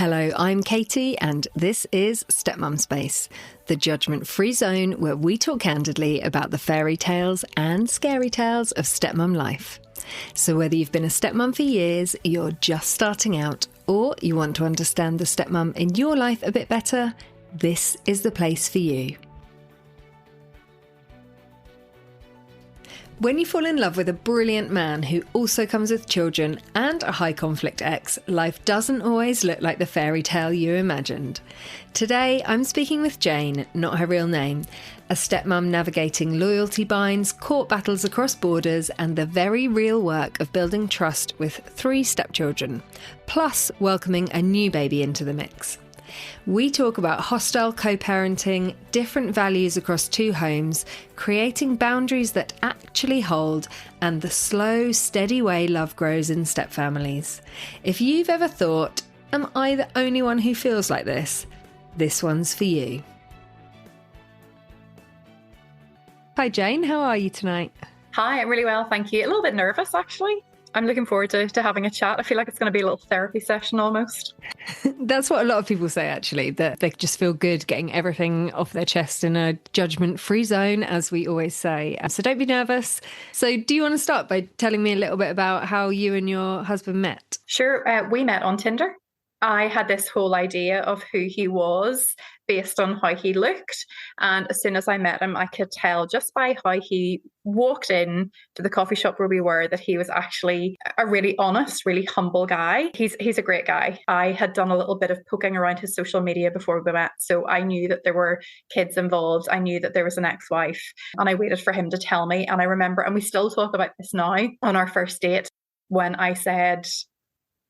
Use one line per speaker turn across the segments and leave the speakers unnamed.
Hello, I'm Katie, and this is Stepmum Space, the judgment-free zone where we talk candidly about the fairy tales and scary tales of stepmum life. So whether you've been a stepmum for years, you're just starting out, or you want to understand the stepmum in your life a bit better, this is the place for you. When you fall in love with a brilliant man who also comes with children and a high conflict ex, life doesn't always look like the fairy tale you imagined. Today, I'm speaking with Jane, not her real name, a stepmum navigating loyalty binds, court battles across borders, and the very real work of building trust with 3 stepchildren, plus welcoming a new baby into the mix. We talk about hostile co-parenting, different values across 2 homes, creating boundaries that actually hold, and the slow, steady way love grows in stepfamilies. If you've ever thought, am I the only one who feels like this? This one's for you. Hi Jane, how are you tonight?
Hi, I'm really well, thank you. A little bit nervous actually. I'm looking forward to having a chat. I feel like it's going to be a little therapy session almost.
That's what a lot of people say, actually, that they just feel good getting everything off their chest in a judgment-free zone, as we always say. So don't be nervous. So do you want to start by telling me a little bit about how you and your husband met?
Sure. We met on Tinder. I had this whole idea of who he was based on how he looked. And as soon as I met him, I could tell just by how he walked in to the coffee shop where we were that he was actually a really honest, really humble guy. He's a great guy. I had done a little bit of poking around his social media before we met. So I knew that there were kids involved. I knew that there was an ex-wife, and I waited for him to tell me. And I remember, and we still talk about this now, on our first date, when I said,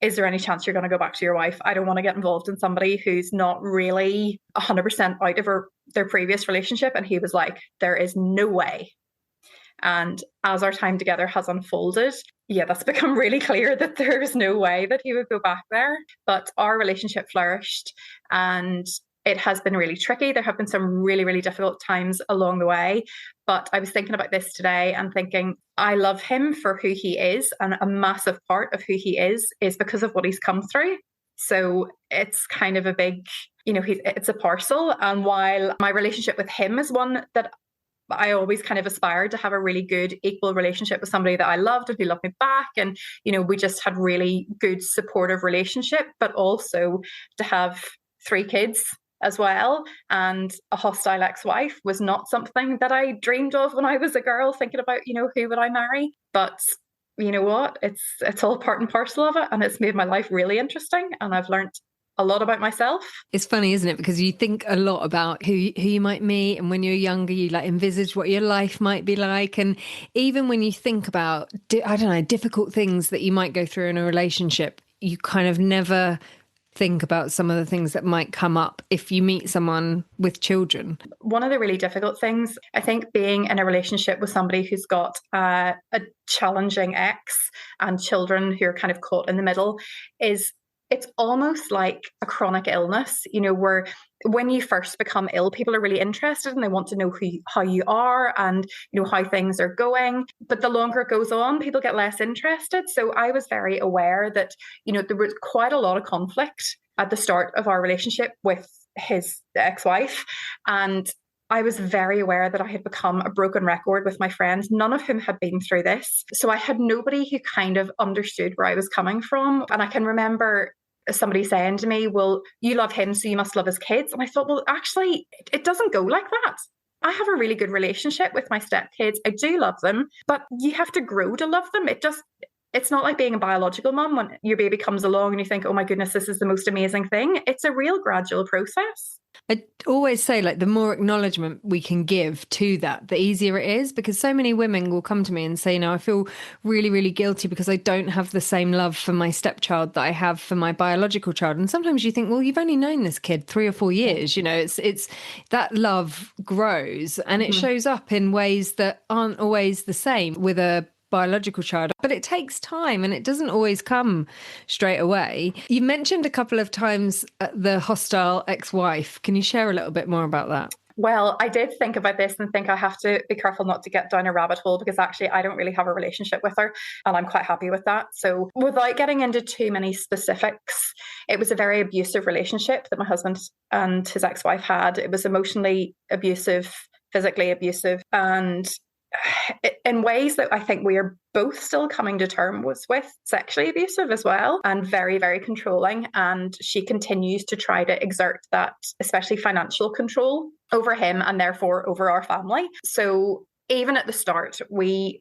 is there any chance you're going to go back to your wife? I don't want to get involved in somebody who's not really 100% out of their previous relationship. And he was like, there is no way. And as our time together has unfolded, that's become really clear that there is no way that he would go back there. But our relationship flourished, and it has been really tricky. There have been some really, really difficult times along the way. But I was thinking about this today and thinking, I love him for who he is. And a massive part of who he is because of what he's come through. So it's kind of a big, it's a parcel. And while my relationship with him is one that I always kind of aspired to have a really good equal relationship with somebody that I loved and who loved me back. And, we just had really good supportive relationship, but also to have 3 kids as well, and a hostile ex-wife was not something that I dreamed of when I was a girl thinking about, who would I marry? But you know what? It's all part and parcel of it, and it's made my life really interesting, and I've learned a lot about myself. It's
funny, isn't it? Because you think a lot about who you might meet, and when you're younger, you envisage what your life might be like. And even when you think about, difficult things that you might go through in a relationship, you kind of never think about some of the things that might come up if you meet someone with children.
One of the really difficult things, I think, being in a relationship with somebody who's got a challenging ex and children who are kind of caught in the middle, is it's almost like a chronic illness, where when you first become ill, people are really interested and they want to know how you are and, how things are going. But the longer it goes on, people get less interested. So I was very aware that, there was quite a lot of conflict at the start of our relationship with his ex-wife. And I was very aware that I had become a broken record with my friends, none of whom had been through this. So I had nobody who kind of understood where I was coming from. And I can remember somebody saying to me, well, you love him, so you must love his kids. And I thought, well, actually, it doesn't go like that. I have a really good relationship with my stepkids. I do love them, but you have to grow to love them. It's not like being a biological mum when your baby comes along and you think, oh my goodness, this is the most amazing thing. It's a real gradual process.
I always say, the more acknowledgement we can give to that, the easier it is, because so many women will come to me and say, I feel really, really guilty because I don't have the same love for my stepchild that I have for my biological child. And sometimes you think, well, you've only known this kid 3 or 4 years, it's that love grows and it shows up in ways that aren't always the same with a biological child, but it takes time and it doesn't always come straight away. You mentioned a couple of times the hostile ex-wife. Can you share a little bit more about that?
Well, I did think about this and think I have to be careful not to get down a rabbit hole, because actually I don't really have a relationship with her and I'm quite happy with that. So without getting into too many specifics, it was a very abusive relationship that my husband and his ex-wife had. It was emotionally abusive, physically abusive, and in ways that I think we are both still coming to terms with, sexually abusive as well, and very, very controlling. And she continues to try to exert that, especially financial control over him and therefore over our family. So even at the start, we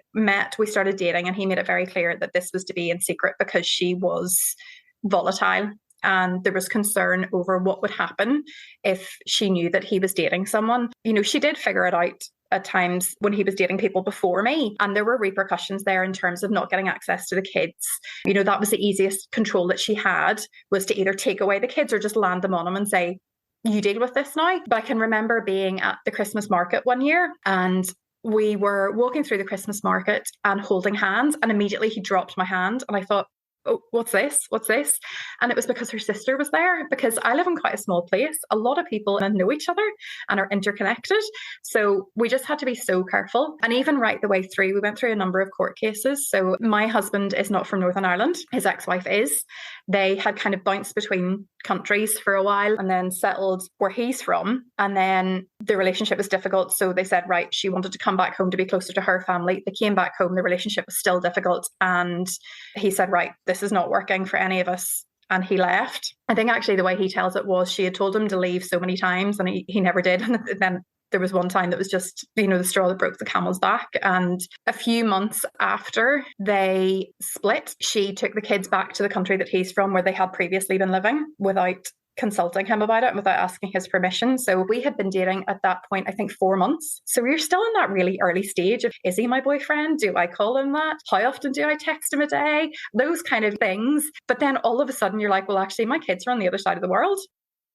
started dating, and he made it very clear that this was to be in secret because she was volatile. And there was concern over what would happen if she knew that he was dating someone. You know, she did figure it out at times when he was dating people before me. And there were repercussions there in terms of not getting access to the kids. You know, that was the easiest control that she had, was to either take away the kids or just land them on him and say, you deal with this now. But I can remember being at the Christmas market one year, and we were walking through the Christmas market and holding hands, and immediately he dropped my hand, and I thought, oh, what's this? What's this? And it was because her sister was there, because I live in quite a small place. A lot of people know each other and are interconnected. So we just had to be so careful. And even right the way through, we went through a number of court cases. So my husband is not from Northern Ireland. His ex-wife is. They had kind of bounced between countries for a while and then settled where he's from. And then the relationship was difficult. So they said, right, she wanted to come back home to be closer to her family. They came back home. The relationship was still difficult. And he said, right, this is not working for any of us. And he left. I think actually the way he tells it was she had told him to leave so many times and he never did. And then there was one time that was just, you know, the straw that broke the camel's back. And a few months after they split, she took the kids back to the country that he's from, where they had previously been living, without consulting him about it and without asking his permission. So we had been dating at that point, I think 4 months. So we were still in that really early stage of, is he my boyfriend? Do I call him that? How often do I text him a day? Those kind of things. But then all of a sudden you're like, well, actually my kids are on the other side of the world.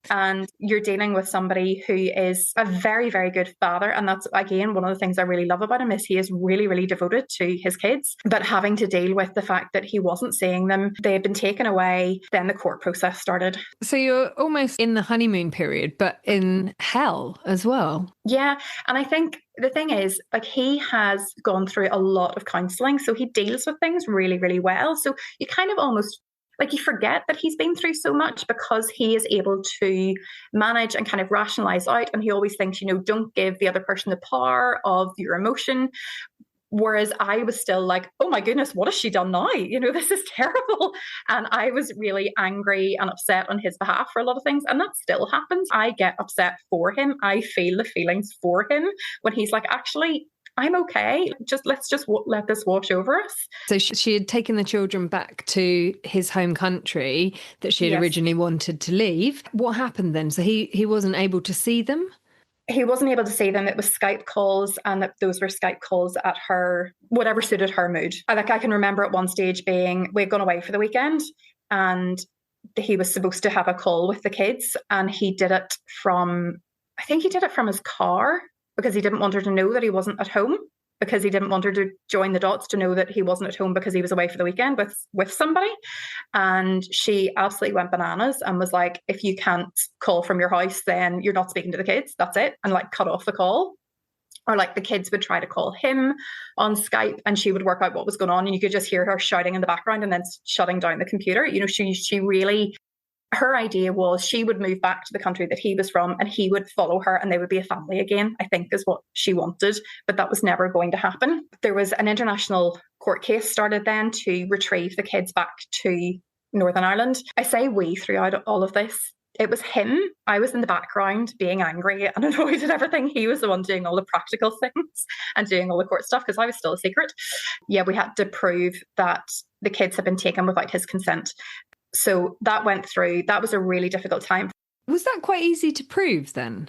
And you're dealing with somebody who is a very, very good father. And that's, again, one of the things I really love about him, is he is really, really devoted to his kids. But having to deal with the fact that he wasn't seeing them, they had been taken away, then the court process started.
So you're almost in the honeymoon period, but in hell as well.
Yeah. And I think the thing is, like, he has gone through a lot of counselling. So he deals with things really, really well. So you kind of almost, like, you forget that he's been through so much, because he is able to manage and kind of rationalize out. And he always thinks, you know, don't give the other person the power of your emotion. Whereas I was still like, oh my goodness, what has she done now? You know, this is terrible. And I was really angry and upset on his behalf for a lot of things. And that still happens. I get upset for him. I feel the feelings for him when he's like, actually, I'm okay. Let's let this wash over us.
So she had taken the children back to his home country that she had originally wanted to leave. What happened then? So he wasn't able to see them?
He wasn't able to see them. It was Skype calls, and those were Skype calls at her, whatever suited her mood. I can remember at one stage we'd gone away for the weekend, and he was supposed to have a call with the kids, and he did it from his car, because he didn't want her to know that he wasn't at home, because he didn't want her to join the dots to know that he wasn't at home because he was away for the weekend with somebody. And she absolutely went bananas and was like, if you can't call from your house, then you're not speaking to the kids. That's it. And like cut off the call. Or like the kids would try to call him on Skype and she would work out what was going on. And you could just hear her shouting in the background and then shutting down the computer. You know, she really, her idea was she would move back to the country that he was from and he would follow her and they would be a family again, I think is what she wanted. But that was never going to happen. There was an international court case started then to retrieve the kids back to Northern Ireland. I say we throughout all of this. It was him. I was in the background being angry and annoyed at everything. He was the one doing all the practical things and doing all the court stuff because I was still a secret. Yeah, we had to prove that the kids had been taken without his consent. So that went through. That was a really difficult time.
Was that quite easy to prove then?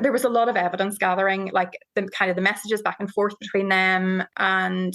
There was a lot of evidence gathering, like the kind of the messages back and forth between them. And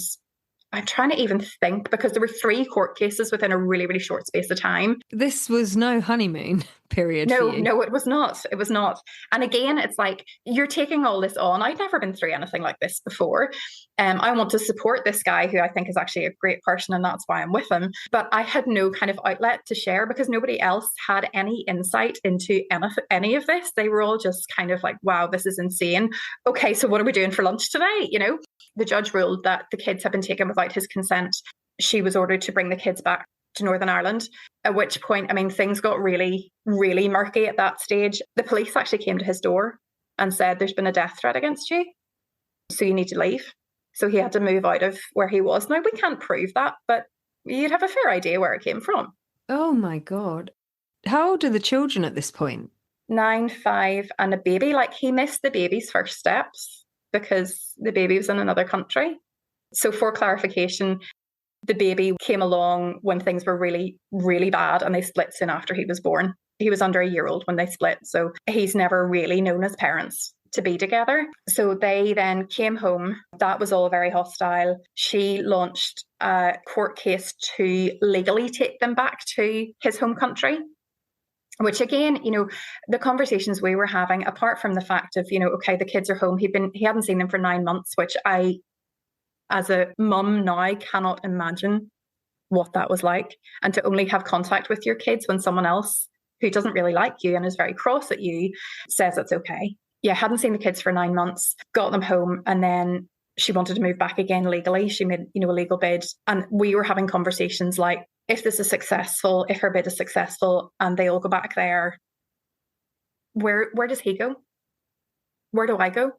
I'm trying to even think, because there were 3 court cases within a really, really short space of time.
This was no honeymoon period for you.
No, it was not. It was not. And again, it's like, you're taking all this on. I'd never been through anything like this before. I want to support this guy who I think is actually a great person, and that's why I'm with him. But I had no kind of outlet to share because nobody else had any insight into any of this. They were all just kind of like, wow, this is insane. Okay, so what are we doing for lunch today? You know, the judge ruled that the kids had been taken without his consent. She was ordered to bring the kids back to Northern Ireland, at which point, I mean, things got really, really murky at that stage. The police actually came to his door and said, there's been a death threat against you, so you need to leave. So he had to move out of where he was. Now, we can't prove that, but you'd have a fair idea where it came from.
Oh my God. How old are the children at this point?
9, 5, and a baby. Like, he missed the baby's first steps because the baby was in another country. So for clarification, the baby came along when things were really, really bad, and they split soon after he was born. He was under a year old when they split, so he's never really known his parents to be together. So they then came home. That was all very hostile. She launched a court case to legally take them back to his home country. Which again, you know, the conversations we were having, apart from the fact of, you know, okay, the kids are home. He hadn't seen them for 9 months, which I, as a mum now, cannot imagine what that was like. And to only have contact with your kids when someone else who doesn't really like you and is very cross at you says it's okay. Yeah, hadn't seen the kids for 9 months, got them home, and then she wanted to move back again legally. She made, you know, a legal bid. And we were having conversations like, if this is successful, if her bid is successful and they all go back there, where does he go? Where do I go?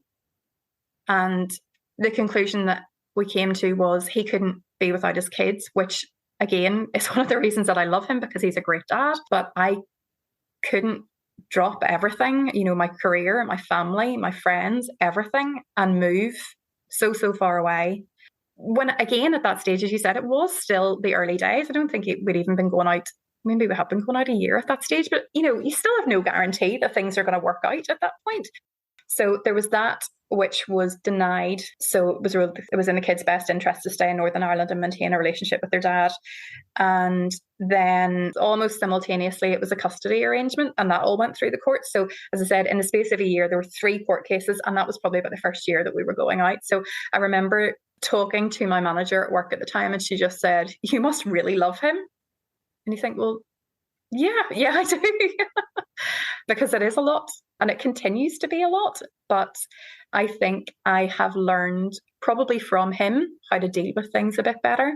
And the conclusion that we came to was he couldn't be without his kids, which again is one of the reasons that I love him, because he's a great dad. But I couldn't drop everything, you know, my career, my family, my friends, everything, and move so far away. When, again, at that stage, as you said, it was still the early days. I don't think we'd even been going out. Maybe we have been going out a year at that stage, but, you know, you still have no guarantee that things are going to work out at that point. So there was that, which was denied. So it was in the kids' best interest to stay in Northern Ireland and maintain a relationship with their dad. And then almost simultaneously, it was a custody arrangement, and that all went through the courts. So as I said, in the space of a year, there were 3 court cases, and that was probably about the first year that we were going out. So I remember talking to my manager at work at the time, and she just said, "You must really love him." And you think, well, yeah, I do. Because it is a lot, and it continues to be a lot. But I think I have learned probably from him how to deal with things a bit better,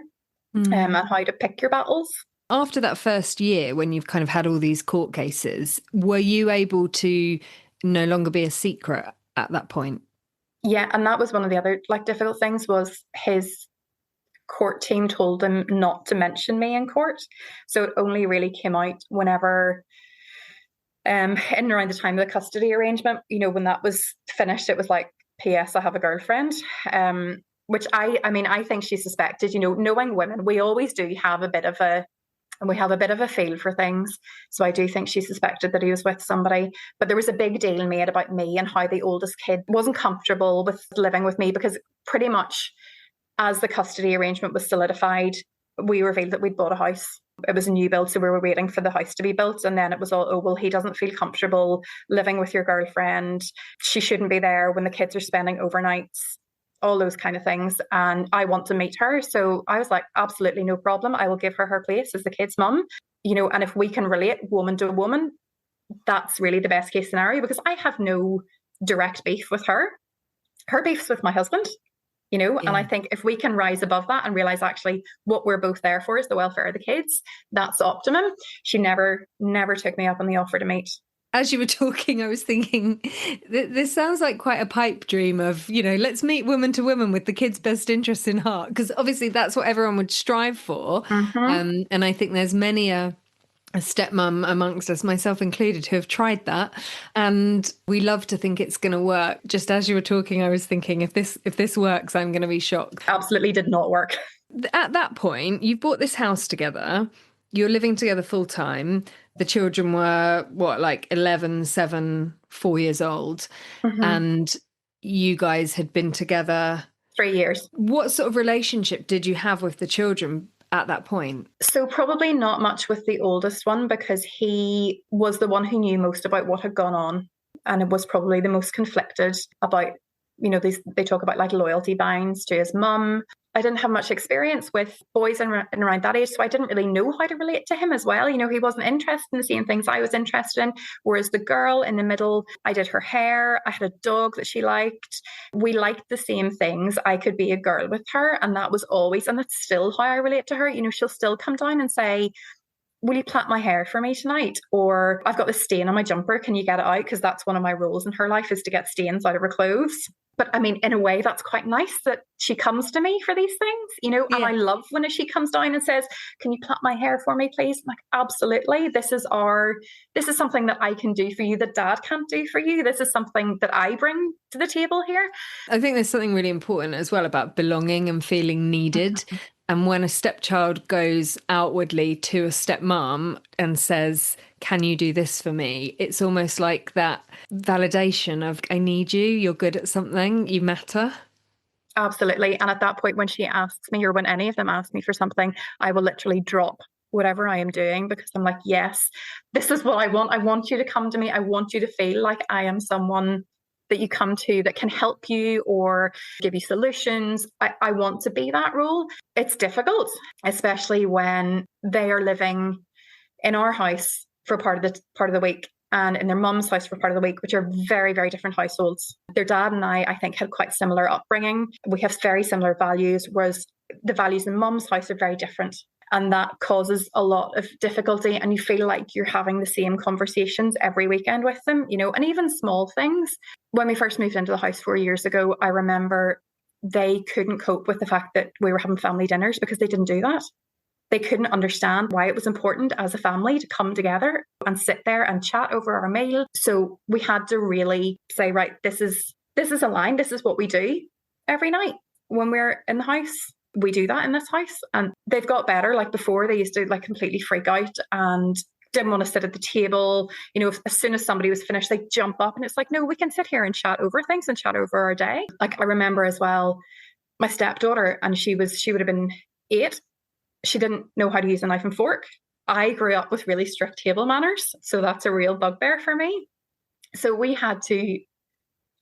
and how to pick your battles.
After that first year, when you've kind of had all these court cases, were you able to no longer be a secret at that point?
Yeah, and that was one of the other difficult things, was his court team told him not to mention me in court. So it only really came out whenever, in and around the time of the custody arrangement, you know, when that was finished, it was like, P.S. I have a girlfriend. Which I think she suspected. You know, knowing women, we always do have a bit of a feel for things. So I do think she suspected that he was with somebody. But there was a big deal made about me and how the oldest kid wasn't comfortable with living with me, because pretty much as the custody arrangement was solidified, we revealed that we'd bought a house. It was a new build, so we were waiting for the house to be built. And then it was all, oh, well, he doesn't feel comfortable living with your girlfriend. She shouldn't be there when the kids are spending overnights. All those kind of things. And I want to meet her. So I was like, absolutely no problem. I will give her place as the kid's mum. You know, and if we can relate woman to woman, that's really the best case scenario, because I have no direct beef with her. Her beef's with my husband, you know, yeah. And I think if we can rise above that and realize actually what we're both there for is the welfare of the kids, that's optimum. She never took me up on the offer to meet.
As you were talking, I was thinking, this sounds like quite a pipe dream of, you know, let's meet woman to woman with the kids' best interests in heart, because obviously that's what everyone would strive for. Mm-hmm. And I think there's many a stepmum amongst us, myself included, who have tried that. And we love to think it's going to work. Just as you were talking, I was thinking, if this works, I'm going to be shocked.
Absolutely did not work.
At that point, you've bought this house together. You're living together full time. The children were, 11, 7, 4 years old. Mm-hmm. And you guys had been together
3 years.
What sort of relationship did you have with the children at that point?
So probably not much with the oldest one, because he was the one who knew most about what had gone on, and it was probably the most conflicted about, they talk about like loyalty binds to his mum. I didn't have much experience with boys in around that age, so I didn't really know how to relate to him as well. He wasn't interested in the same things I was interested in. Whereas the girl in the middle, I did her hair. I had a dog that she liked. We liked the same things. I could be a girl with her. And that was always, and that's still how I relate to her. She'll still come down and say, will you plait my hair for me tonight? Or I've got this stain on my jumper. Can you get it out? Because that's one of my roles in her life, is to get stains out of her clothes. But I mean, in a way, that's quite nice that she comes to me for these things,
Yeah.
And I love when she comes down and says, can you plait my hair for me, please? I'm like, absolutely. This is something that I can do for you that Dad can't do for you. This is something that I bring to the table here.
I think there's something really important as well about belonging and feeling needed. Mm-hmm. And when a stepchild goes outwardly to a stepmom and says, can you do this for me? It's almost like that validation of, I need you, you're good at something, you matter.
Absolutely. And at that point, when she asks me, or when any of them ask me for something, I will literally drop whatever I am doing, because I'm like, yes, this is what I want. I want you to come to me. I want you to feel like I am someone that you come to that can help you or give you solutions. I want to be that role. It's difficult, especially when they are living in our house for part of the week and in their mum's house for part of the week, which are very, very different households. Their dad and I think, had quite similar upbringing. We have very similar values, whereas the values in mum's house are very different. And that causes a lot of difficulty. And you feel like you're having the same conversations every weekend with them, and even small things. When we first moved into the house 4 years ago, I remember they couldn't cope with the fact that we were having family dinners, because they didn't do that. They couldn't understand why it was important as a family to come together and sit there and chat over our meal. So we had to really say, right, this is a line. This is what we do every night when we're in the house. We do that in this house. And they've got better. Like before, they used to like completely freak out and didn't want to sit at the table. As soon as somebody was finished, they'd jump up, and it's like, no, we can sit here and chat over things and chat over our day. Like I remember as well, my stepdaughter, and she would have been 8. She didn't know how to use a knife and fork. I grew up with really strict table manners, so that's a real bugbear for me. So we had to,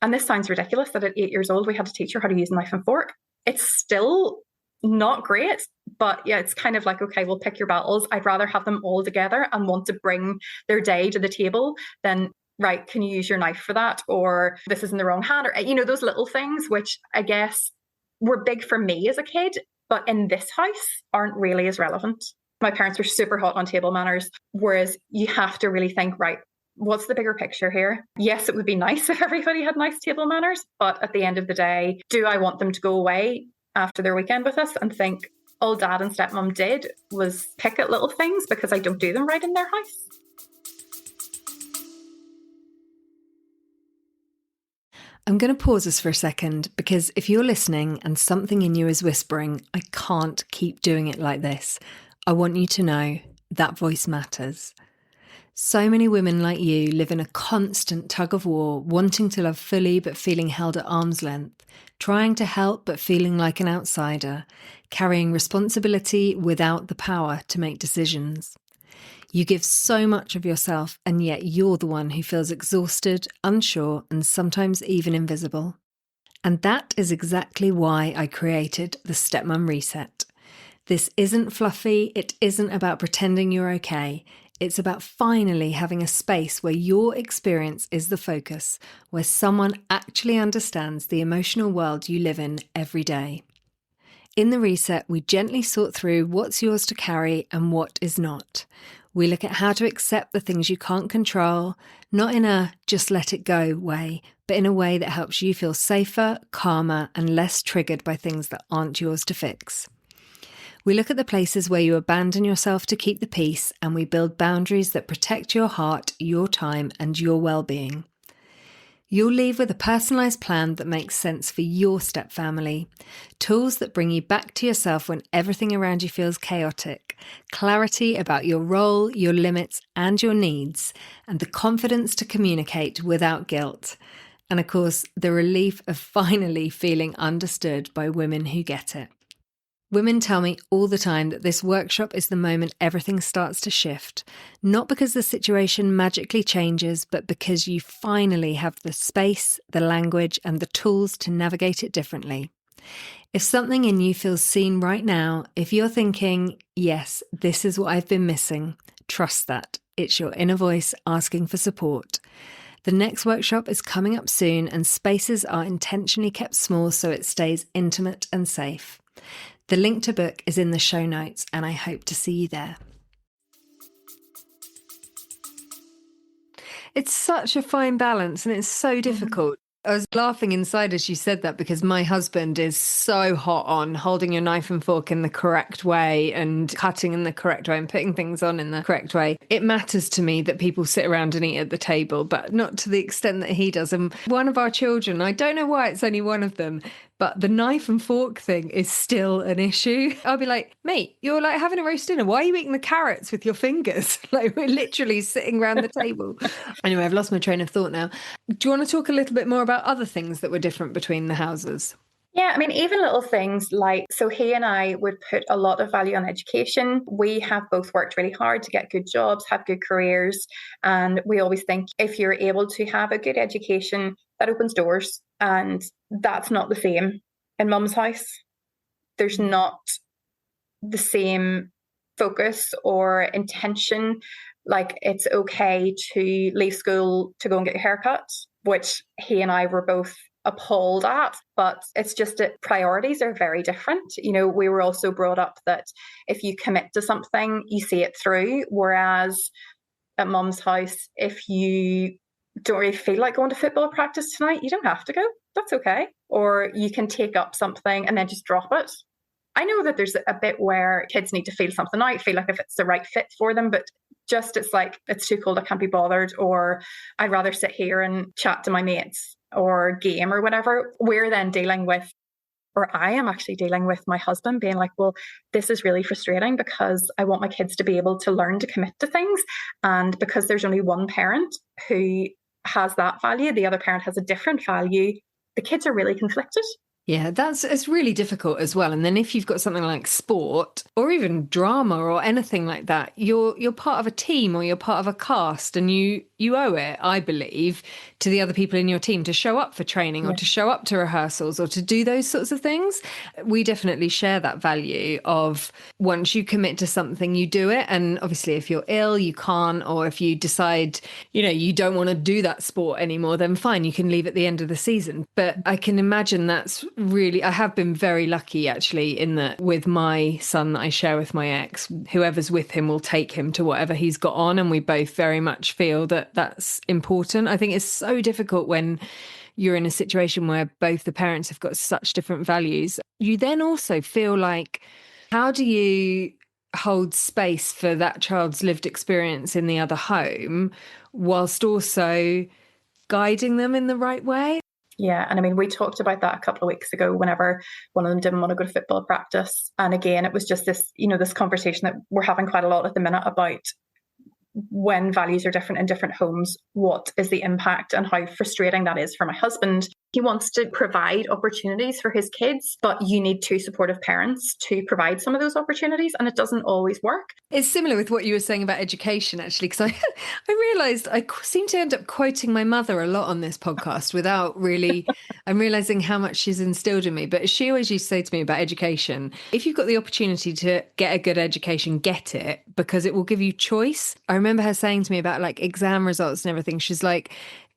and this sounds ridiculous, that at 8 years old, we had to teach her how to use a knife and fork. It's still not great, but yeah, it's kind of like, okay, we'll pick your battles. I'd rather have them all together and want to bring their day to the table than, right, can you use your knife for that? Or this is in the wrong hand, or, those little things, which I guess were big for me as a kid, but in this house aren't really as relevant. My parents were super hot on table manners, whereas you have to really think, right, what's the bigger picture here? Yes, it would be nice if everybody had nice table manners, but at the end of the day, do I want them to go away after their weekend with us and think all Dad and Stepmum did was pick at little things because I don't do them right in their house?
I'm going to pause us for a second, because if you're listening and something in you is whispering, I can't keep doing it like this, I want you to know that voice matters. So many women like you live in a constant tug of war, wanting to love fully but feeling held at arm's length, trying to help but feeling like an outsider, carrying responsibility without the power to make decisions. You give so much of yourself, and yet you're the one who feels exhausted, unsure, and sometimes even invisible. And that is exactly why I created the Stepmum Reset. This isn't fluffy, it isn't about pretending you're okay. It's about finally having a space where your experience is the focus, where someone actually understands the emotional world you live in every day. In the Reset, we gently sort through what's yours to carry and what is not. We look at how to accept the things you can't control, not in a just let it go way, but in a way that helps you feel safer, calmer, and less triggered by things that aren't yours to fix. We look at the places where you abandon yourself to keep the peace, and we build boundaries that protect your heart, your time, and your well-being. You'll leave with a personalised plan that makes sense for your stepfamily, tools that bring you back to yourself when everything around you feels chaotic, clarity about your role, your limits, and your needs, and the confidence to communicate without guilt. And of course, the relief of finally feeling understood by women who get it. Women tell me all the time that this workshop is the moment everything starts to shift, not because the situation magically changes, but because you finally have the space, the language, and the tools to navigate it differently. If something in you feels seen right now, if you're thinking, yes, this is what I've been missing, trust that. It's your inner voice asking for support. The next workshop is coming up soon, and spaces are intentionally kept small so it stays intimate and safe. The link to book is in the show notes, and I hope to see you there. It's such a fine balance, and it's so difficult. I was laughing inside as you said that because my husband is so hot on holding your knife and fork in the correct way and cutting in the correct way and putting things on in the correct way. It matters to me that people sit around and eat at the table, but not to the extent that he does. And one of our children, I don't know why it's only one of them, but the knife and fork thing is still an issue. I'll be like, mate, you're like having a roast dinner. Why are you eating the carrots with your fingers? Like we're literally sitting around the table. Anyway, I've lost my train of thought now. Do you want to talk a little bit more about other things that were different between the houses?
Yeah, I mean, even little things like, so he and I would put a lot of value on education. We have both worked really hard to get good jobs, have good careers. And we always think if you're able to have a good education, that opens doors. And that's not the same in Mum's house. There's not the same focus or intention. Like it's okay to leave school to go and get your haircut, which he and I were both appalled at, but it's just that priorities are very different. You know, we were also brought up that if you commit to something, you see it through. Whereas at Mum's house, if you don't really feel like going to football practice tonight, you don't have to go. That's okay. Or you can take up something and then just drop it. I know that there's a bit where kids need to feel something out, feel like if it's the right fit for them, but just it's like, it's too cold, I can't be bothered, or I'd rather sit here and chat to my mates or game or whatever. We're then dealing with, or I am actually dealing with my husband being like, well, this is really frustrating because I want my kids to be able to learn to commit to things. And because there's only one parent who has that value, the other parent has a different value, the kids are really conflicted.
Yeah, it's really difficult as well. And then if you've got something like sport or even drama or anything like that, you're part of a team or you're part of a cast, and you owe it, I believe, to the other people in your team to show up for training or to show up to rehearsals or to do those sorts of things. We definitely share that value of once you commit to something, you do it. And obviously if you're ill, you can't, or if you decide, you don't want to do that sport anymore, then fine, you can leave at the end of the season. But I can imagine that's really, I have been very lucky actually in that with my son that I share with my ex, whoever's with him will take him to whatever he's got on, and we both very much feel that that's important. I think it's so difficult when you're in a situation where both the parents have got such different values. You then also feel like, how do you hold space for that child's lived experience in the other home whilst also guiding them in the right way?
Yeah, and I mean, we talked about that a couple of weeks ago whenever one of them didn't want to go to football practice. And again, it was just this, this conversation that we're having quite a lot at the minute about when values are different in different homes, what is the impact and how frustrating that is for my husband. He wants to provide opportunities for his kids, but you need two supportive parents to provide some of those opportunities, and it doesn't always work.
It's similar with what you were saying about education, actually, because I realised I seem to end up quoting my mother a lot on this podcast without really, I'm realising how much she's instilled in me. But she always used to say to me about education, if you've got the opportunity to get a good education, get it, because it will give you choice. I remember her saying to me about like exam results and everything. She's like,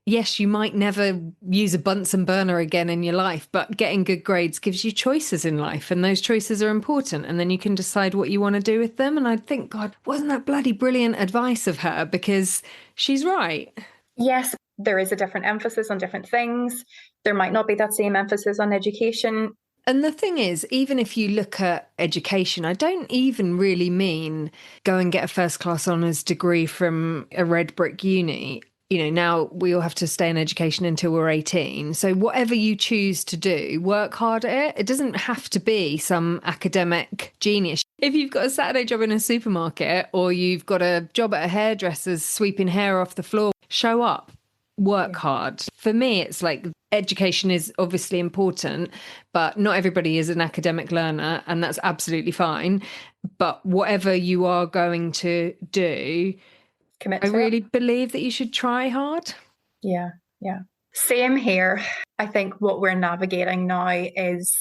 yes, you might never use a Bunsen burner again in your life, but getting good grades gives you choices in life, and those choices are important, and then you can decide what you want to do with them. And I think, God, wasn't that bloody brilliant advice of her? Because she's right.
Yes, there is a different emphasis on different things. There might not be that same emphasis on education.
And the thing is, even if you look at education, I don't even really mean go and get a first class honours degree from a red brick uni. Now we all have to stay in education until we're 18. So whatever you choose to do, work hard at it. It doesn't have to be some academic genius. If you've got a Saturday job in a supermarket or you've got a job at a hairdresser's sweeping hair off the floor, show up. work hard. For me, it's like education is obviously important, but not everybody is an academic learner, and that's absolutely fine. But whatever you are going to do,
Commit
I
to it.
really believe that you should try hard.
Yeah, yeah. Same here. I think what we're navigating now is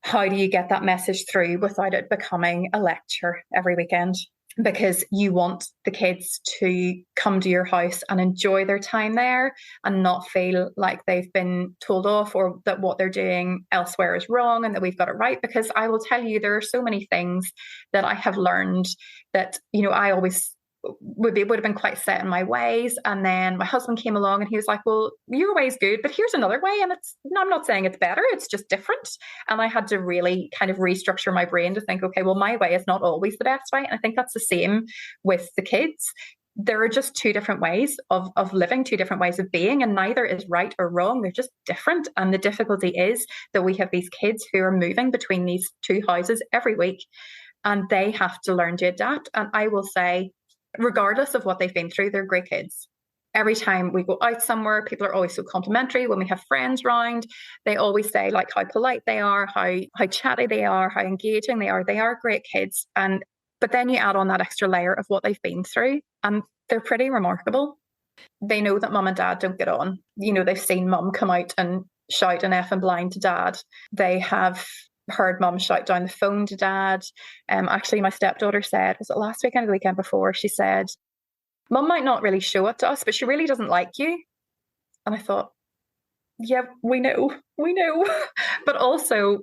how do you get that message through without it becoming a lecture every weekend? Because you want the kids to come to your house and enjoy their time there and not feel like they've been told off or that what they're doing elsewhere is wrong and that we've got it right. Because I will tell you, there are so many things that I have learned that, I always would have been quite set in my ways. And then my husband came along and he was like, well, your way's good, but here's another way. And I'm not saying it's better, it's just different. And I had to really kind of restructure my brain to think, okay, well, my way is not always the best way. And I think that's the same with the kids. There are just two different ways of living, two different ways of being, and neither is right or wrong. They're just different. And the difficulty is that we have these kids who are moving between these two houses every week, and they have to learn to adapt. And I will say, regardless of what they've been through, they're great kids. Every time we go out somewhere, people are always so complimentary. When we have friends round, they always say like how polite they are, how chatty they are, how engaging they are. They are great kids. But then you add on that extra layer of what they've been through, and they're pretty remarkable. They know that mum and dad don't get on. They've seen mum come out and shout an effing blind to dad. They have heard mum shout down the phone to dad. Actually, my stepdaughter said, was it last weekend or the weekend before? She said, mum might not really show it to us, but she really doesn't like you. And I thought, yeah, we know. But also,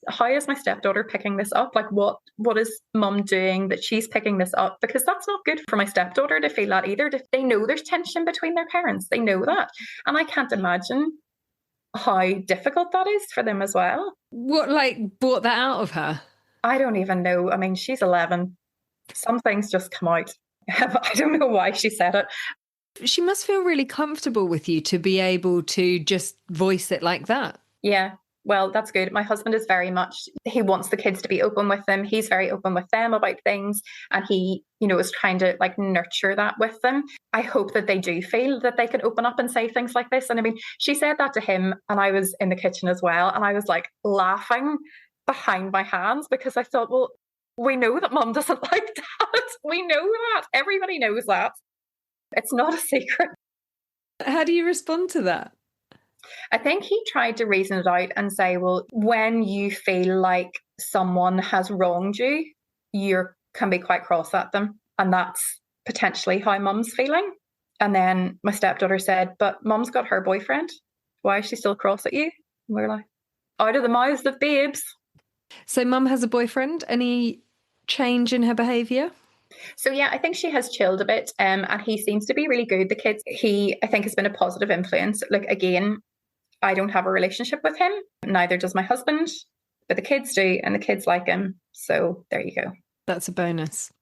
how is my stepdaughter picking this up? Like, what is mum doing that she's picking this up? Because that's not good for my stepdaughter to feel that either. They know there's tension between their parents. They know that. And I can't imagine how difficult that is for them as well.
What, like, brought that out of her?
I don't even know. I mean, she's 11. Some things just come out. I don't know why she said it.
She must feel really comfortable with you to be able to just voice it like that.
Yeah. Well, that's good. My husband is very much, he wants the kids to be open with them. He's very open with them about things. And he, is trying to like nurture that with them. I hope that they do feel that they can open up and say things like this. And I mean, she said that to him and I was in the kitchen as well. And I was like laughing behind my hands because I thought, well, we know that mum doesn't like that. We know that. Everybody knows that. It's not a secret.
How do you respond to that?
I think he tried to reason it out and say, well, when you feel like someone has wronged you, you can be quite cross at them. And that's potentially how mum's feeling. And then my stepdaughter said, but mum's got her boyfriend. Why is she still cross at you? And we're like, out of the mouths of babes.
So mum has a boyfriend. Any change in her behaviour?
So yeah, I think she has chilled a bit, and he seems to be really good. The kids, I think, has been a positive influence. Like, again, I don't have a relationship with him, neither does my husband, but the kids do, and the kids like him. So there you go.
That's a bonus.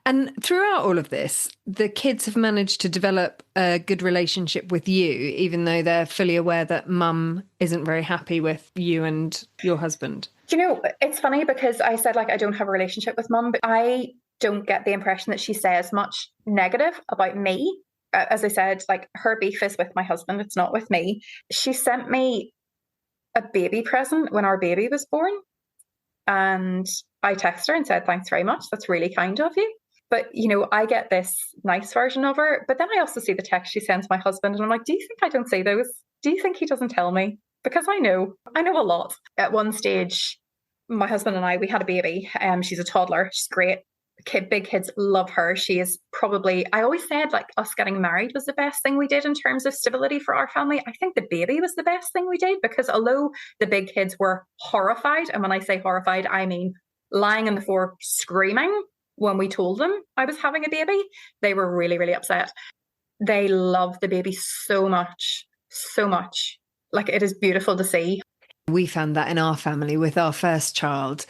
And throughout all of this, the kids have managed to develop a good relationship with you, even though they're fully aware that mum isn't very happy with you and your husband.
It's funny because I said, like, I don't have a relationship with mum, but I don't get the impression that she says much negative about me. As I said, like, her beef is with my husband. It's not with me. She sent me a baby present when our baby was born. And I texted her and said, thanks very much. That's really kind of you. But, I get this nice version of her. But then I also see the text she sends my husband. And I'm like, do you think I don't see those? Do you think he doesn't tell me? Because I know a lot. At one stage, my husband and I, we had a baby. She's a toddler. She's great. Big kids love her. She is probably, I always said, like, us getting married was the best thing we did in terms of stability for our family. I think the baby was the best thing we did because although the big kids were horrified, and when I say horrified, I mean lying on the floor screaming when we told them I was having a baby, they were really, really upset. They love the baby so much, so much. Like, it is beautiful to see.
We found that in our family with our first child.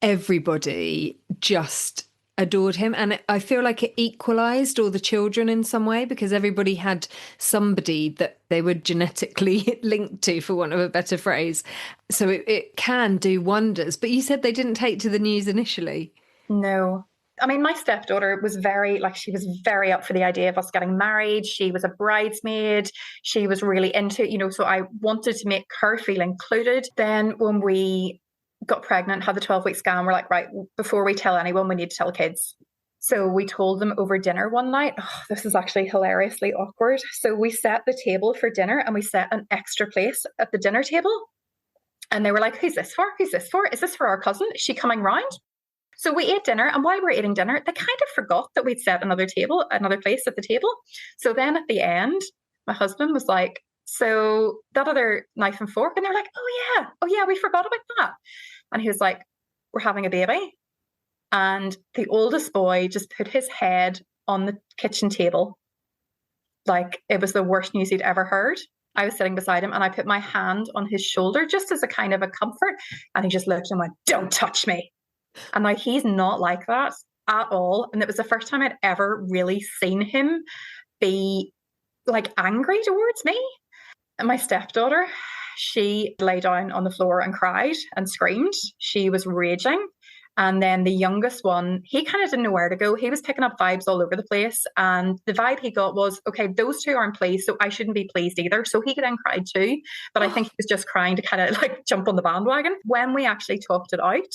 Everybody just adored him. And I feel like it equalised all the children in some way because everybody had somebody that they were genetically linked to, for want of a better phrase. So it can do wonders. But you said they didn't take to the news initially.
No. I mean, my stepdaughter was she was very up for the idea of us getting married. She was a bridesmaid. She was really into, so I wanted to make her feel included. Then when we got pregnant, had the 12-week scan, we're like, right, before we tell anyone, we need to tell kids. So we told them over dinner one night. Oh, this is actually hilariously awkward. So we set the table for dinner and we set an extra place at the dinner table. And they were like, who's this for? Who's this for? Is this for our cousin? Is she coming round? So we ate dinner, and while we were eating dinner, they kind of forgot that we'd set another place at the table. So then at the end, my husband was like, so that other knife and fork? And they're like, oh yeah, we forgot about that. And he was like, we're having a baby. And the oldest boy just put his head on the kitchen table. Like it was the worst news he'd ever heard. I was sitting beside him and I put my hand on his shoulder just as a kind of a comfort. And he just looked and went, don't touch me. And like, he's not like that at all. And it was the first time I'd ever really seen him be like angry towards me. And my stepdaughter, she lay down on the floor and cried and screamed. She was raging. And then the youngest one, he kind of didn't know where to go. He was picking up vibes all over the place. And the vibe he got was, okay, those two aren't pleased, so I shouldn't be pleased either. So he then cried too. But I think he was just crying to kind of like jump on the bandwagon. When we actually talked it out,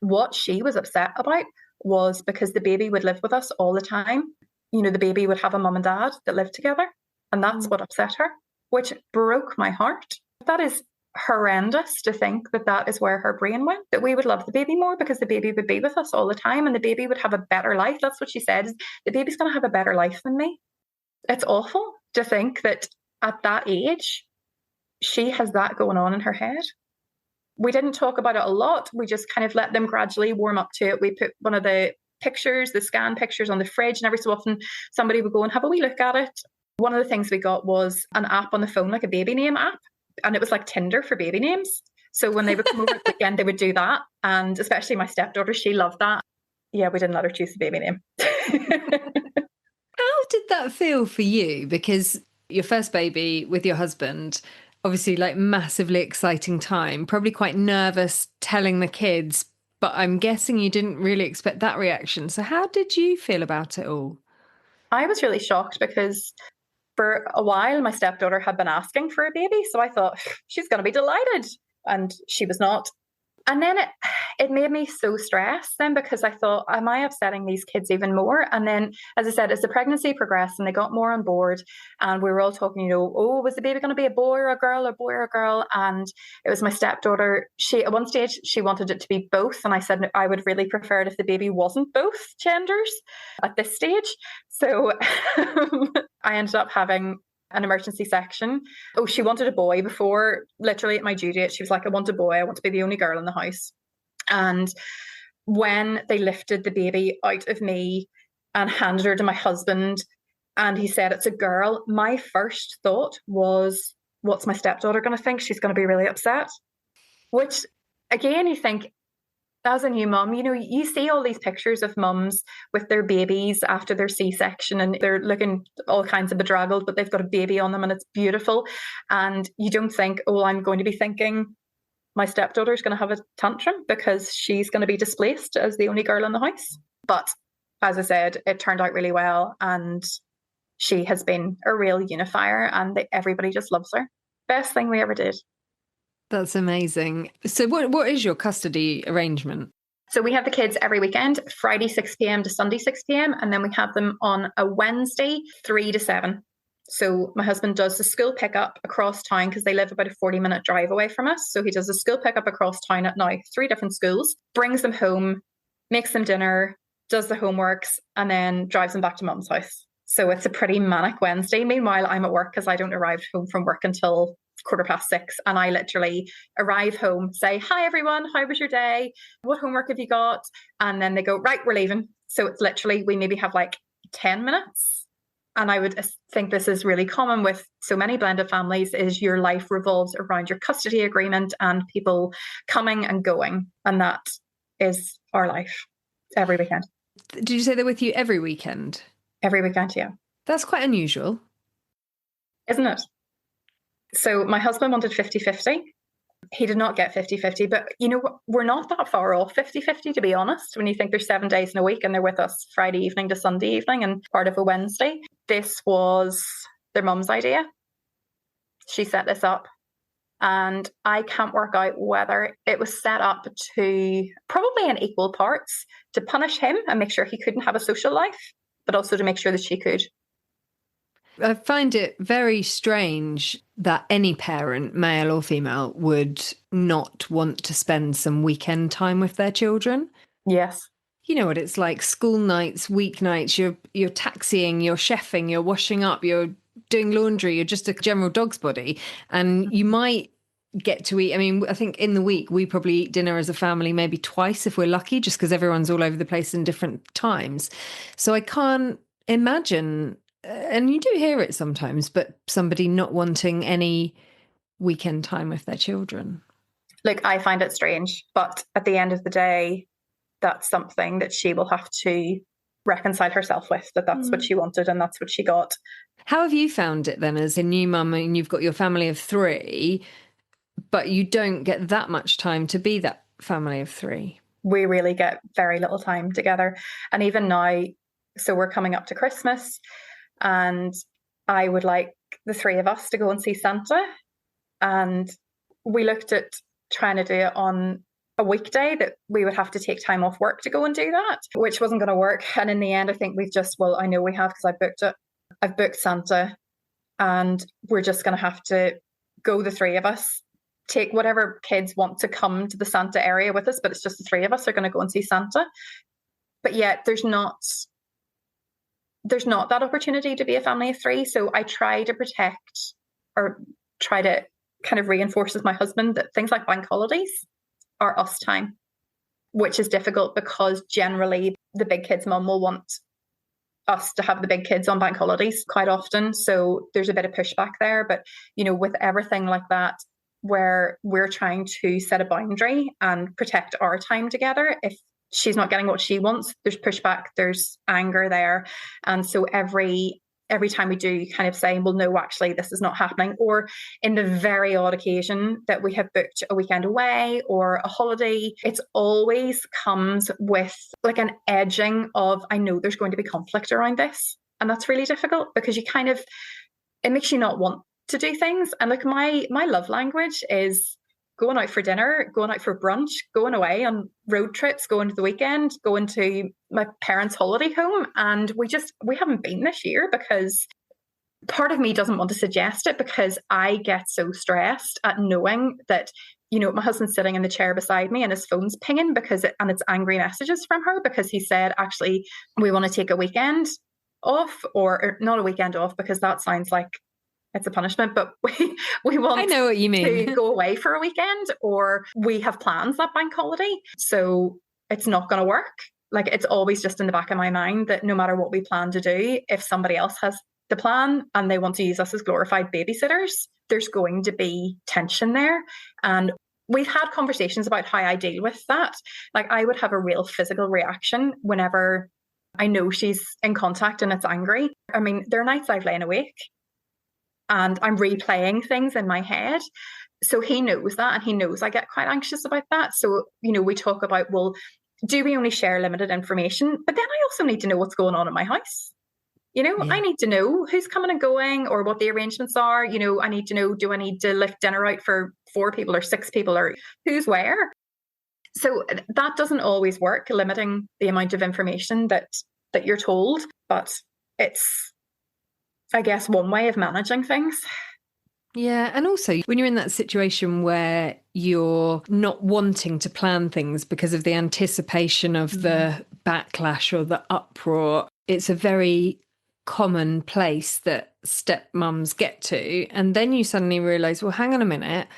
what she was upset about was because the baby would live with us all the time. The baby would have a mum and dad that lived together. And that's what upset her, which broke my heart. That is horrendous to think that that is where her brain went, that we would love the baby more because the baby would be with us all the time and the baby would have a better life. That's what she said, is the baby's going to have a better life than me. It's awful to think that at that age, she has that going on in her head. We didn't talk about it a lot. We just kind of let them gradually warm up to it. We put one of the pictures, the scan pictures on the fridge, and every so often somebody would go and have a wee look at it. One of the things we got was an app on the phone, like a baby name app. And it was like Tinder for baby names. So when they would come over the weekend, they would do that. And especially my stepdaughter, she loved that. Yeah, we didn't let her choose the baby name.
How did that feel for you? Because your first baby with your husband, obviously like massively exciting time, probably quite nervous telling the kids, but I'm guessing you didn't really expect that reaction. So how did you feel about it all?
I was really shocked because for a while, my stepdaughter had been asking for a baby. So I thought, she's going to be delighted. And she was not. And then it made me so stressed then because I thought, am I upsetting these kids even more? And then, as I said, as the pregnancy progressed and they got more on board and we were all talking, oh, was the baby going to be a boy or a girl or boy or a girl? And it was my stepdaughter. At one stage, she wanted it to be both. And I said, no, I would really prefer it if the baby wasn't both genders at this stage. So I ended up having an emergency section. Oh, she wanted a boy before, literally at my due date. She was like, I want a boy. I want to be the only girl in the house. And when they lifted the baby out of me and handed her to my husband, and he said, it's a girl, my first thought was, what's my stepdaughter going to think? She's going to be really upset. Which, again, you think, as a new mum, you see all these pictures of mums with their babies after their C-section and they're looking all kinds of bedraggled, but they've got a baby on them and it's beautiful. And you don't think, oh, I'm going to be thinking my stepdaughter's going to have a tantrum because she's going to be displaced as the only girl in the house. But as I said, it turned out really well. And she has been a real unifier and everybody just loves her. Best thing we ever did.
That's amazing. So what is your custody arrangement?
So we have the kids every weekend, Friday 6 p.m. to Sunday 6 p.m. And then we have them on a Wednesday 3 to 7. So my husband does the school pickup across town because they live about a 40-minute drive away from us. So he does the school pickup across town at now 3 different schools, brings them home, makes them dinner, does the homeworks, and then drives them back to mum's house. So it's a pretty manic Wednesday. Meanwhile, I'm at work because I don't arrive home from work until 6:15, and I literally arrive home, say, hi everyone, how was your day? What homework have you got? And then they go, right, we're leaving. So it's literally, we maybe have like 10 minutes. And I would think this is really common with so many blended families, is your life revolves around your custody agreement and people coming and going. And that is our life every weekend.
Did you say they're with you every weekend?
Every weekend, yeah.
That's quite unusual.
Isn't it? So my husband wanted 50-50. He did not get 50-50, but we're not that far off 50-50, to be honest, when you think there's 7 days in a week and they're with us Friday evening to Sunday evening and part of a Wednesday. This was their mum's idea. She set this up. And I can't work out whether it was set up to, probably in equal parts, to punish him and make sure he couldn't have a social life, but also to make sure that she could.
I find it very strange that any parent, male or female, would not want to spend some weekend time with their children.
Yes.
You know what it's like, school nights, weeknights, you're taxiing, you're chefing, you're washing up, you're doing laundry, you're just a general dog's body. And you might get to eat, I mean, I think in the week we probably eat dinner as a family maybe twice if we're lucky, just because everyone's all over the place in different times. So I can't imagine, and you do hear it sometimes, but somebody not wanting any weekend time with their children.
Look, I find it strange, but at the end of the day, that's something that she will have to reconcile herself with, that's what she wanted and that's what she got.
How have you found it then as a new mum, and you've got your family of 3, but you don't get that much time to be that family of 3?
We really get very little time together. And even now, so we're coming up to Christmas and I would like the 3 of us to go and see Santa. And we looked at trying to do it on a weekday, that we would have to take time off work to go and do that, which wasn't going to work. And in the end, I think we've just, well, I know we have, because I booked it. I've booked Santa and we're just going to have to go, the 3 of us, take whatever kids want to come to the Santa area with us, but it's just the 3 of us are going to go and see Santa. But yet there's not that opportunity to be a family of 3. So I try to protect, or try to kind of reinforce with my husband, that things like bank holidays are us time, which is difficult because generally the big kids' mum will want us to have the big kids on bank holidays quite often. So there's a bit of pushback there. But, with everything like that, where we're trying to set a boundary and protect our time together, if she's not getting what she wants, there's pushback, there's anger there. And so every time we do kind of say, well, no, actually, this is not happening. Or in the very odd occasion that we have booked a weekend away or a holiday, it's always comes with like an edging of, I know there's going to be conflict around this. And that's really difficult, because it makes you not want to do things. And like my love language is going out for dinner, going out for brunch, going away on road trips, going to the weekend, going to my parents' holiday home. And we haven't been this year, because part of me doesn't want to suggest it, because I get so stressed at knowing that, my husband's sitting in the chair beside me and his phone's pinging and it's angry messages from her, because he said, actually, we want to take a weekend off, or not a weekend off, because that sounds like it's a punishment, but we want,
I know what you mean,
to go away for a weekend, or we have plans that bank holiday. So it's not going to work. Like, it's always just in the back of my mind that no matter what we plan to do, if somebody else has the plan and they want to use us as glorified babysitters, there's going to be tension there. And we've had conversations about how I deal with that. Like, I would have a real physical reaction whenever I know she's in contact and it's angry. I mean, there are nights I've lain awake and I'm replaying things in my head. So he knows that, and he knows I get quite anxious about that. So, we talk about, well, do we only share limited information? But then I also need to know what's going on in my house. Yeah. I need to know who's coming and going, or what the arrangements are. I need to know, do I need to lift dinner out for 4 people or 6 people, or who's where? So that doesn't always work, limiting the amount of information that you're told. But it's, I guess, one way of managing things.
Yeah. And also, when you're in that situation where you're not wanting to plan things because of the anticipation of the backlash or the uproar, it's a very common place that stepmums get to. And then you suddenly realise, well, hang on a minute,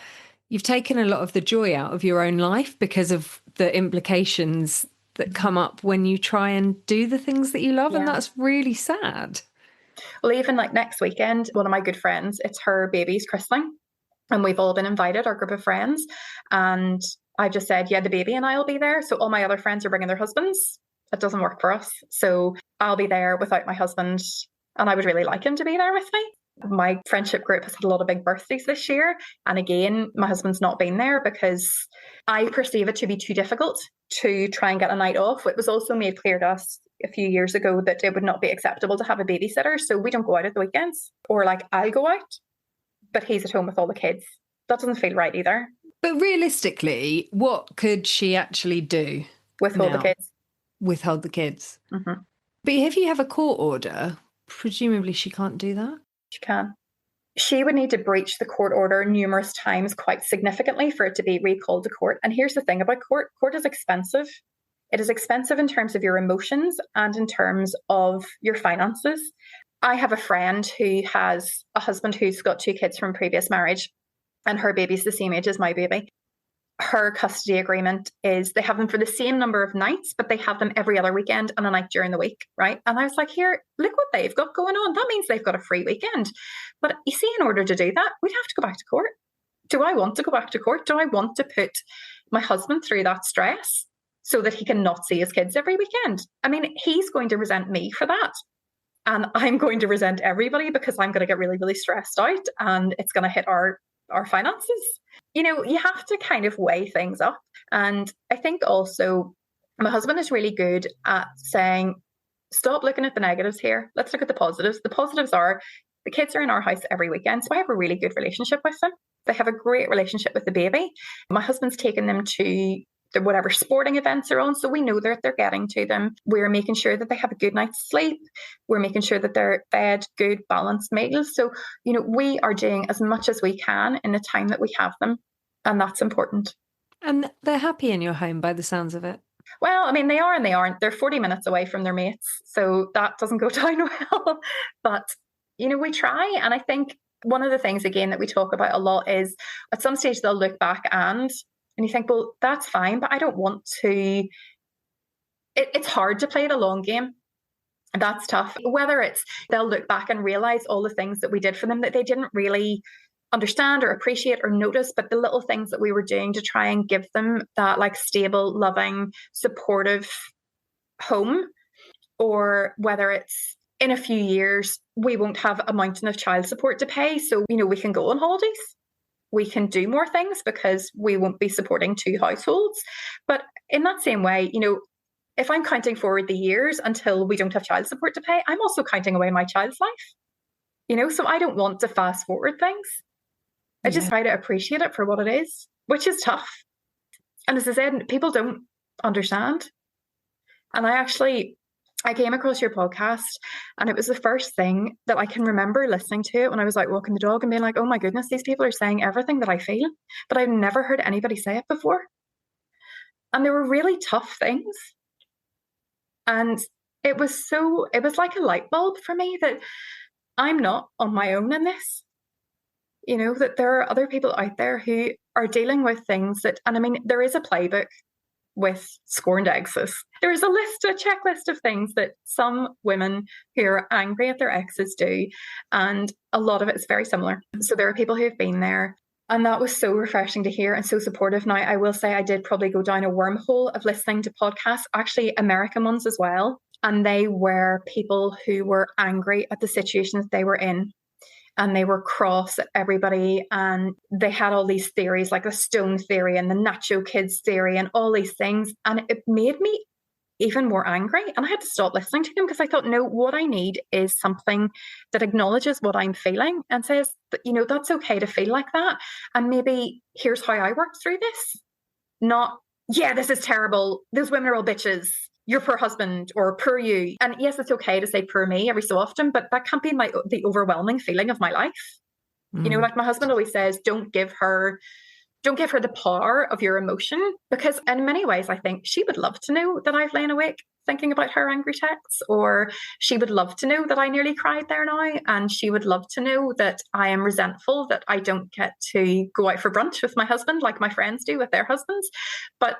you've taken a lot of the joy out of your own life because of the implications that come up when you try and do the things that you love. Yeah. And that's really sad.
Well, even like next weekend, one of my good friends, it's her baby's christening, and we've all been invited, our group of friends. And I just said, yeah, the baby and I will be there. So all my other friends are bringing their husbands. That doesn't work for us. So I'll be there without my husband, and I would really like him to be there with me. My friendship group has had a lot of big birthdays this year. And again, my husband's not been there because I perceive it to be too difficult to try and get a night off. It was also made clear to us a few years ago that it would not be acceptable to have a babysitter. So we don't go out at the weekends, or like I'll go out, but he's at home with all the kids. That doesn't feel right either.
But realistically, what could she actually do?
Withhold the kids.
Withhold the kids.
Mm-hmm.
But if you have a court order, presumably she can't do that?
She can. She would need to breach the court order numerous times quite significantly for it to be recalled to court. And here's the thing about court. Court is expensive. It is expensive in terms of your emotions and in terms of your finances. I have a friend who has a husband who's got 2 kids from previous marriage, and her baby's the same age as my baby. Her custody agreement is they have them for the same number of nights, but they have them every other weekend and a night during the week, right? And I was like, here, look what they've got going on. That means they've got a free weekend. But you see, in order to do that, we'd have to go back to court. Do I want to go back to court? Do I want to put my husband through that stress so that he can not see his kids every weekend? I mean, he's going to resent me for that. And I'm going to resent everybody because I'm going to get really, really stressed out, and it's going to hit our finances. You know, you have to kind of weigh things up. And I think also my husband is really good at saying, stop looking at the negatives here. Let's look at the positives. The positives are the kids are in our house every weekend. So I have a really good relationship with them. They have a great relationship with the baby. My husband's taken them to whatever sporting events are on. So we know that they're getting to them. We're making sure that they have a good night's sleep. We're making sure that they're fed good, balanced meals. So, you know, we are doing as much as we can in the time that we have them. And that's important.
And they're happy in your home by the sounds of it.
Well, I mean, they are and they aren't. They're 40 minutes away from their mates. So that doesn't go down well. But, you know, we try. And I think one of the things, again, that we talk about a lot is at some stage they'll look back and you think, well, that's fine, but I don't want to. It's hard to play the long game. And that's tough. Whether it's they'll look back and realize all the things that we did for them that they didn't really understand or appreciate or notice, but the little things that we were doing to try and give them that like stable, loving, supportive home, or whether it's in a few years, we won't have a mountain of child support to pay. So, you know, we can go on holidays. We can do more things because we won't be supporting 2 households. But in that same way, you know, if I'm counting forward the years until we don't have child support to pay, I'm also counting away my child's life. You know, so I don't want to fast forward things. I just try to appreciate it for what it is, which is tough. And as I said, people don't understand. And I came across your podcast, and it was the first thing that I can remember listening to it when I was out walking the dog and being like, oh my goodness, these people are saying everything that I feel, but I've never heard anybody say it before. And they were really tough things. And it was like a light bulb for me that I'm not on my own in this. You know, that there are other people out there who are dealing with things that, and I mean, there is a playbook with scorned exes. There is a checklist of things that some women who are angry at their exes do. And a lot of it is very similar. So there are people who have been there. And that was so refreshing to hear and so supportive. Now, I will say I did probably go down a wormhole of listening to podcasts, actually American ones as well. And they were people who were angry at the situations they were in. And they were cross at everybody, and they had all these theories like the stone theory and the nacho kids theory and all these things. And it made me even more angry. And I had to stop listening to them because I thought, no, what I need is something that acknowledges what I'm feeling and says that, you know, that's okay to feel like that. And maybe here's how I worked through this. Not, yeah, this is terrible. Those women are all bitches. Your poor husband or poor you. And yes, it's okay to say poor me every so often, but that can't be the overwhelming feeling of my life. You know, like my husband always says, don't give her the power of your emotion, because in many ways, I think she would love to know that I've lain awake thinking about her angry texts, or she would love to know that I nearly cried there now. And she would love to know that I am resentful that I don't get to go out for brunch with my husband like my friends do with their husbands. But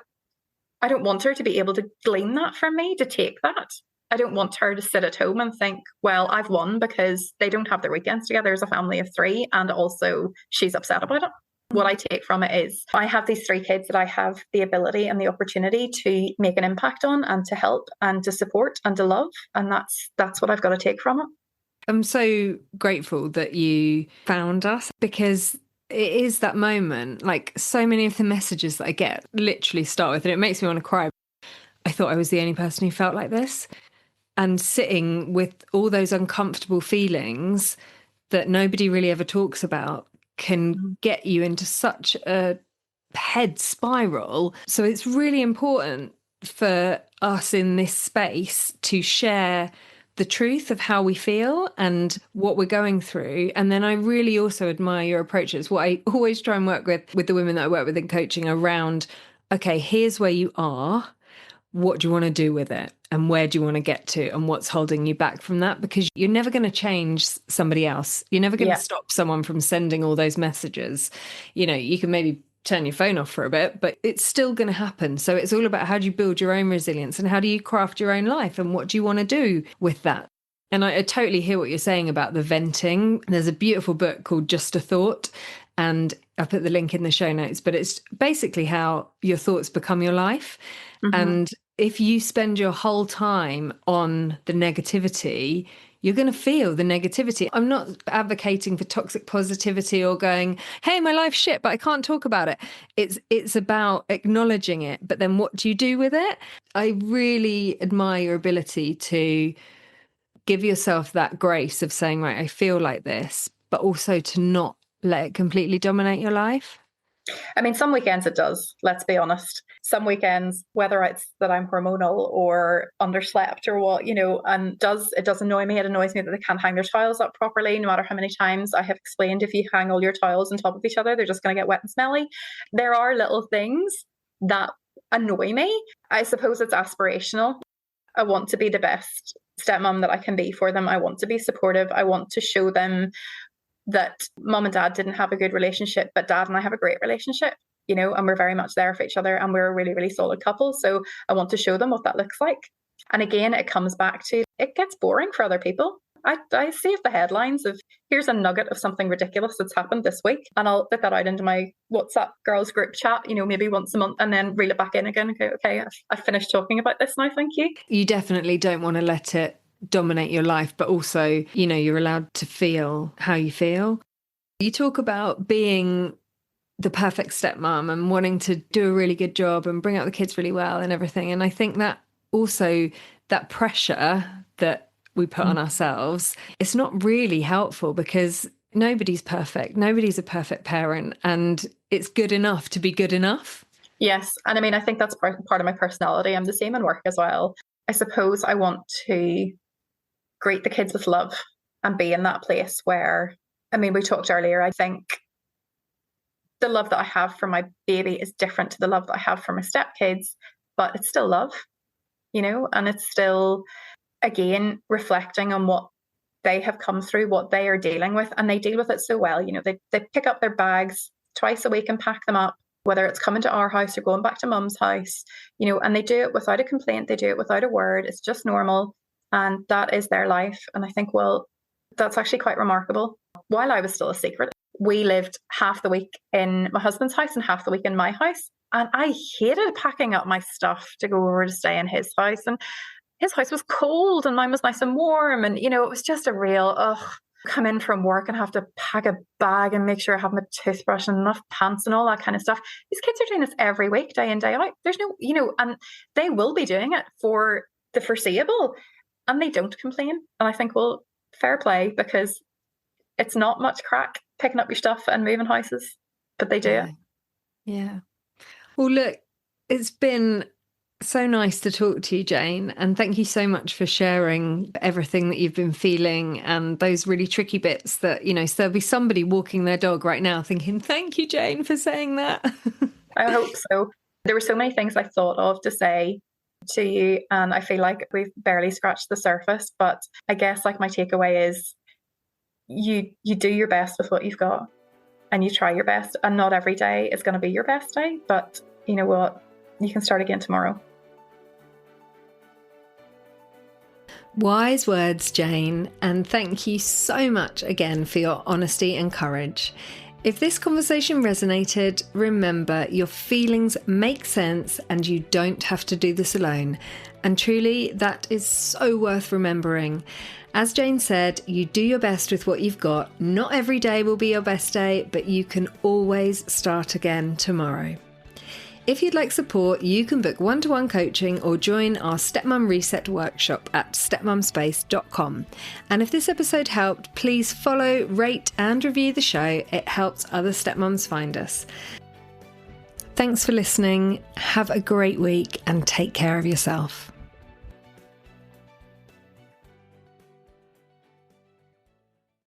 I don't want her to be able to glean that from me, to take that. I don't want her to sit at home and think, well, I've won because they don't have their weekends together as a family of 3, and also she's upset about it. What I take from it is I have these 3 kids that I have the ability and the opportunity to make an impact on and to help and to support and to love. And that's what I've got to take from it.
I'm so grateful that you found us, because it is that moment, like so many of the messages that I get literally start with, and it makes me want to cry. I thought I was the only person who felt like this. And sitting with all those uncomfortable feelings that nobody really ever talks about can get you into such a head spiral. So it's really important for us in this space to share the truth of how we feel and what we're going through. And then I really also admire your approach. It's what I always try and work with the women that I work with in coaching around, okay, here's where you are. What do you want to do with it? And where do you want to get to? And what's holding you back from that? Because you're never going to change somebody else. You're never going to stop someone from sending all those messages. You know, you can maybe turn your phone off for a bit, but it's still going to happen. So it's all about, how do you build your own resilience and how do you craft your own life and what do you want to do with that? And I totally hear what you're saying about the venting. There's a beautiful book called Just a Thought, and I'll put the link in the show notes, but it's basically how your thoughts become your life. And if you spend your whole time on the negativity, you're going to feel the negativity. I'm not advocating for toxic positivity or going, hey, my life's shit, but I can't talk about it. It's about acknowledging it. But then what do you do with it? I really admire your ability to give yourself that grace of saying, right, I feel like this, but also to not let it completely dominate your life.
I mean, some weekends it does, let's be honest. Some weekends, whether it's that I'm hormonal or underslept or what, you know, and it does annoy me. It annoys me that they can't hang their towels up properly, no matter how many times I have explained, if you hang all your towels on top of each other, they're just going to get wet and smelly. There are little things that annoy me. I suppose it's aspirational. I want to be the best stepmom that I can be for them. I want to be supportive. I want to show them that mom and dad didn't have a good relationship, but dad and I have a great relationship, you know, and we're very much there for each other and we're a really, really solid couple. So I want to show them what that looks like. And again, it comes back to, it gets boring for other people. I save the headlines of, here's a nugget of something ridiculous that's happened this week, and I'll put that out into my WhatsApp girls group chat, you know, maybe once a month, and then reel it back in again. Okay, I've finished talking about this now, thank you.
You definitely don't want to let it dominate your life, but also, you know, you're allowed to feel how you feel. You talk about being the perfect stepmom and wanting to do a really good job and bring up the kids really well and everything. And I think that also, that pressure that we put on ourselves, it's not really helpful, because nobody's perfect. Nobody's a perfect parent, and it's good enough to be good enough.
Yes. And I mean, I think that's part of my personality. I'm the same in work as well. I suppose I want to greet the kids with love and be in that place where, I mean, we talked earlier, I think the love that I have for my baby is different to the love that I have for my stepkids, but it's still love, you know, and it's still, again, reflecting on what they have come through, what they are dealing with, and they deal with it so well. You know, they pick up their bags twice a week and pack them up, whether it's coming to our house or going back to mum's house, you know, and they do it without a complaint. They do it without a word. It's just normal. And that is their life. And I think, well, that's actually quite remarkable. While I was still a secret, we lived half the week in my husband's house and half the week in my house. And I hated packing up my stuff to go over to stay in his house. And his house was cold and mine was nice and warm. And, you know, it was just a real, come in from work and have to pack a bag and make sure I have my toothbrush and enough pants and all that kind of stuff. These kids are doing this every week, day in, day out. There's no, you know, and they will be doing it for the foreseeable. And they don't complain. And I think, well, fair play, because it's not much crack picking up your stuff and moving houses, but they do it.
Yeah. Well, look, it's been so nice to talk to you, Jane. And thank you so much for sharing everything that you've been feeling and those really tricky bits that, you know, so there'll be somebody walking their dog right now thinking, thank you, Jane, for saying that.
I hope so. There were so many things I thought of to say to you, and I feel like we've barely scratched the surface, but I guess like my takeaway is you do your best with what you've got and you try your best, and not every day is going to be your best day, but you know what, you can start again tomorrow.
Wise words, Jane, and thank you so much again for your honesty and courage. If this conversation resonated, remember your feelings make sense and you don't have to do this alone. And truly, that is so worth remembering. As Jane said, you do your best with what you've got. Not every day will be your best day, but you can always start again tomorrow. If you'd like support, you can book one-to-one coaching or join our Stepmum Reset workshop at stepmumspace.com. And if this episode helped, please follow, rate and review the show. It helps other stepmums find us. Thanks for listening. Have a great week and take care of yourself.